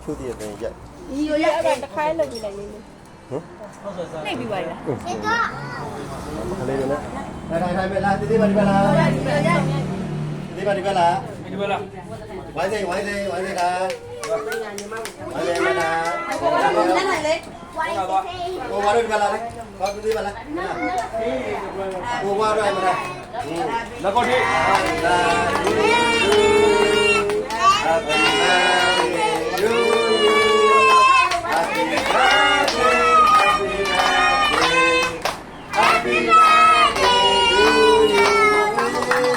ချိုးတည်းတယ်ရက် ဒီလိုရအဲ့ဒါတစ်ခါလုပ်ပြီးလိုက်နေတယ်နှိပ်ပြီးပါလား ခလေးတွေနဲ့ထိုင်ပဲလားဒီပါဒီပါလားဒီပါဒီပါလားဒီပါလားဝိုင်းစေကဝိုင်းစေကဝိုင်းစေမလားကိုဘာလို့ဒီပါလားကိုဘာလို့ဒီပါလားကိုဘာလို့မလားလက်ကောတိလာHappy birthday to you. Happy birthday, happy birthday, happy birthday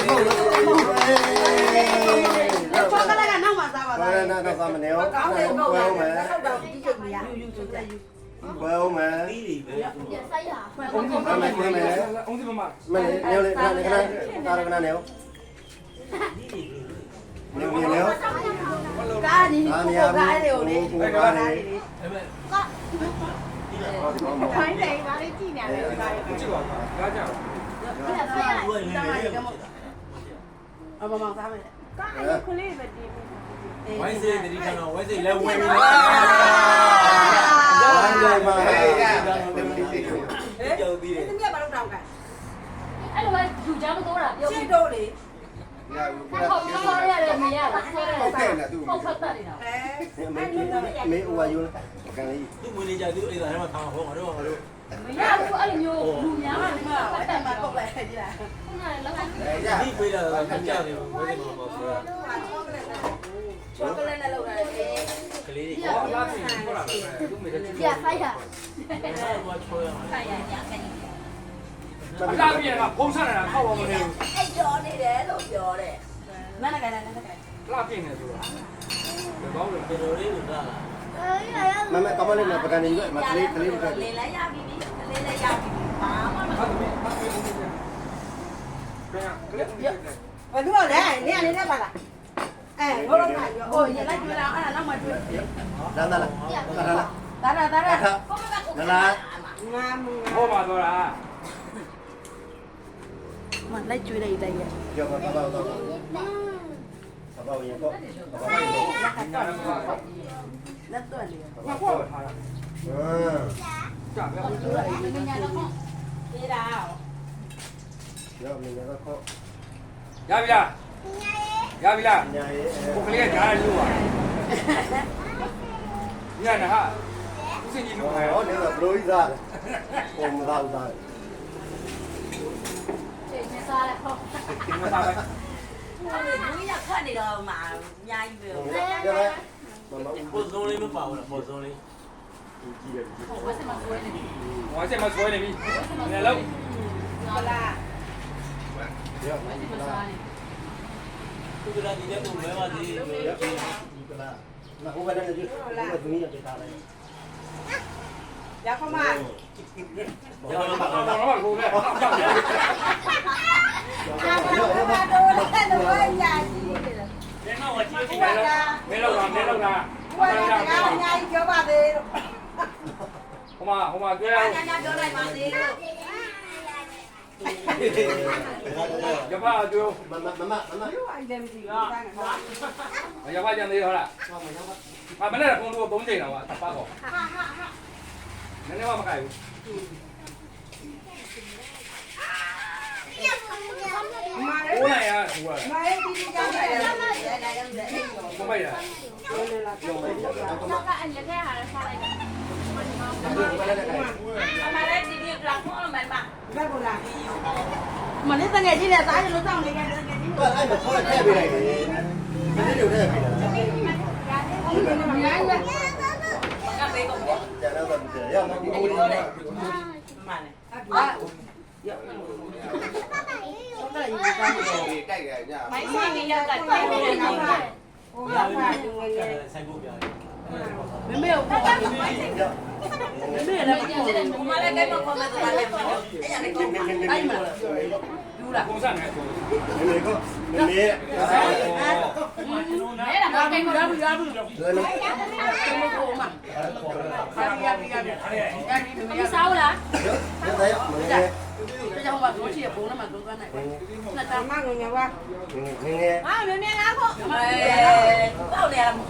to you. ဘာကလည်းနောက်မှစားပါလား Well, no, no, no, no. Well, man. ဒီကျုပ်မရယူကျုပ်တက်ယူ Well, man. ông gì mà Mày nêu lên, cái này, tao cái này nêu. Nêu nêu nêu. ကားဒီကိုကားလေးကိုလေကားလေးခိုင်းတယ်ဘာလေးကြည့်နေလဲကားလေး chịu à gái chào အမမောင်စားမယ်ကားလေးခလေးပဲဒီ ဝိုင်းစေတတိကနော်ဝိုင်းစေလဲဝင်နေ Anh đây mà. ကြောက်သေးတယ် ဒီမြတ်ဘာလို့တောင်းကန် အဲ့လိုပဲယူချမ်းမတိုးတာပြုတ် ရှင်းတော့လေ ဟုတ်ကောင်းရတယ်မရဘူးဆွဲရတယ်ဟုတ်ဖတ်တတ်နေတာ Mấy ô ai vô cái này. သူ့ဝင်နေကြသူ့အိမ်သားထဲမှာထားမှာဟောငါတို့မရဘူးအဲ့လိုမျိုးလူများမှလည်းမ ဘာတက်မှာပုတ်လိုက်ကြလား ဟုတ်တယ်လောက်က ဒီပေးတာကကြောက်တယ်ဝိုင်းစေမှာပေါ့ဆိုတာ ချောကလက်နဲ့လောက်ရတယ် ကလေးတွေ có lá thì có là đúng rồi đấy ပြဖိုက်တာ ဟိုချောရမှာ ခိုင်ရညာကနေ lá biển là không sao này là không bao giờ အဲ့ကြောနေတယ်လို့ပြောတယ်မနက်ကလည်းနက်ကလည်း lá biển này rồi được bao giờ တော်တော်လေးကိုလာလာ Mama kamu ni nak pegang ni juga, mak kali kali juga. လေလဲရပြီလေလဲရပြီဘာမှမ bắt đi ဘယ်လိုလဲနေရနေပါလားအဲဘောလုံးကပြောအိုးရလိုက်ကြလားအဲ့ဒါနောက်မှတွေ့ Dah dah lah. Dah lah. ဒါဒါဒါ Dah lah. ငါမ vô mà rồi là မလိုက်ကျွေးလိုက်လိုက်ရ Yo apa apa apa. Apa yang kau? Apa yang kau? လက်တော့လေ nó có phải thà chả biết မညာတော့ ပြေးတာ Yo mình nak kau. ya bị là ya bị là Nyai. cô cái này trả lưu à nghe này ha cũng xin nhìn đúng Oh, ni lah bro Iza. Oh, mula Iza. ချိန်နေစားလိုက်ဟုတ် tiếng nó sao đây ဘူးရခတ်နေတော့မှာအများကြီးပဲ Dia lah. Mama ပို့စုံးလေးမပါဘူးလားပို့စုံးလေး uji dia. ဝတ်စမဆွဲနေပြီ ngoài xem mà suối này đi này lâu ဟုတ်လား Dia. ဝတ်စမစားနေ သူကလည်းဒီတဲ့ပုံပဲပါသေးတယ် Dia. Itulah. Nak ubah dan lagi. Ubah bunyi yang kita lah. ရခမ ကျွန်တော်ပါ nó mà cô này chậm chậm ဘာတော့လည်းညာကြီး နေတော့ဝကြည့်ကြည့်နေလောက်နေလောက်တာ ဘယ်လိုလဲအများကြီးပြောပါသေးလို့ ဟိုမှာကြွဲ ညာညာပြောလိုက်ပါသေးလို့ ရပါကြွ Mama. အိုင်တယ်မရှိဘူးစားငါ ရပါကြံသေးဟုတ်လားမနေ့ကဖုန်းလို့3ချိန်တော့တပတ်တော့နည်းနည်းမှမကြိုက်ဘူး မာရ ကိုနိုင်ရဟိုက မာရဒီဒီကြောင်းလိုက်တယ်ဒါရောက်တယ် မမိုက်ရ နောက်ကအဲ့လက်ထဲဟာလည်းစားလိုက်တယ် အမလည်းဒီဒီကလောက်တော့မှန်ပါဘယ်လိုလဲမနေ့တငယ်ကြီးလည်းစားရလို့စောင့်နေကြတယ်တငယ်ကြီး Kau ai dah kau dah beri lagi. Ini dia dah beri. အများကြီးကဘေးကုန်တယ် Jangan tak bisa. Ya, nak ubah ni. မှန်တယ်အာရောက်တော့ယူကောင်းတယ်မိုင်းဆိုင်ကြီးရောက်ကတိုင်နေတယ်ဟိုကငယ်ငယ် ဆိုင်ဖို့ပြတယ် မမေကိုခေါ်ပါမမေလည်းမခေါ်ဘူးမလည်းကိမခေါ်မဲ့တော့လည်းမခေါ်အဲ့ရလေခေါ်အဲ့မှာယူလာ ပုံစံနဲ့ဆို Ini kau. Ini. အဲ့ဒါမကိန်းမလို့ Lalu. မခေါ်မှာရပြီမ စားဘူးလား Dia saya. Ini. ကြောင်ပါလို့ရှိရပုံနဲ့မှသုံးသွားနိုင်တယ်နှစ်တမငငယ်ဝါ Ini. အာမမေလားခေါ်အေးကောက်နေရမှာ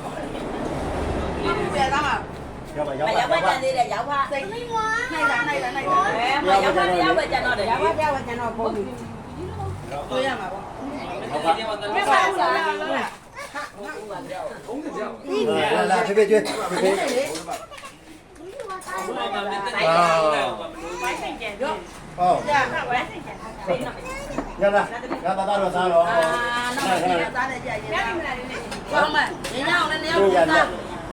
别干嘛？ ရောက်ပါ မ ရောက် ရောက် ပါ ပါကြသေးတယ်ရောက်ပါ 谁？那个。မရောက်ပါရောက်ပါကျန်တော့တယ် 要不要我讲到包里？对呀嘛不？ မဆန်စား လာဖေဖေကျွေးဖေဖေ ဝိုင်းဆိုင်ကျန်တော့ ဟော 呀， ဝိုင်းဆိုင်ကျန်ဖိနော် ရလားငါသားတော့စားတော့ 啊，那我今天咱在家也。光嘛，人家我那两口子。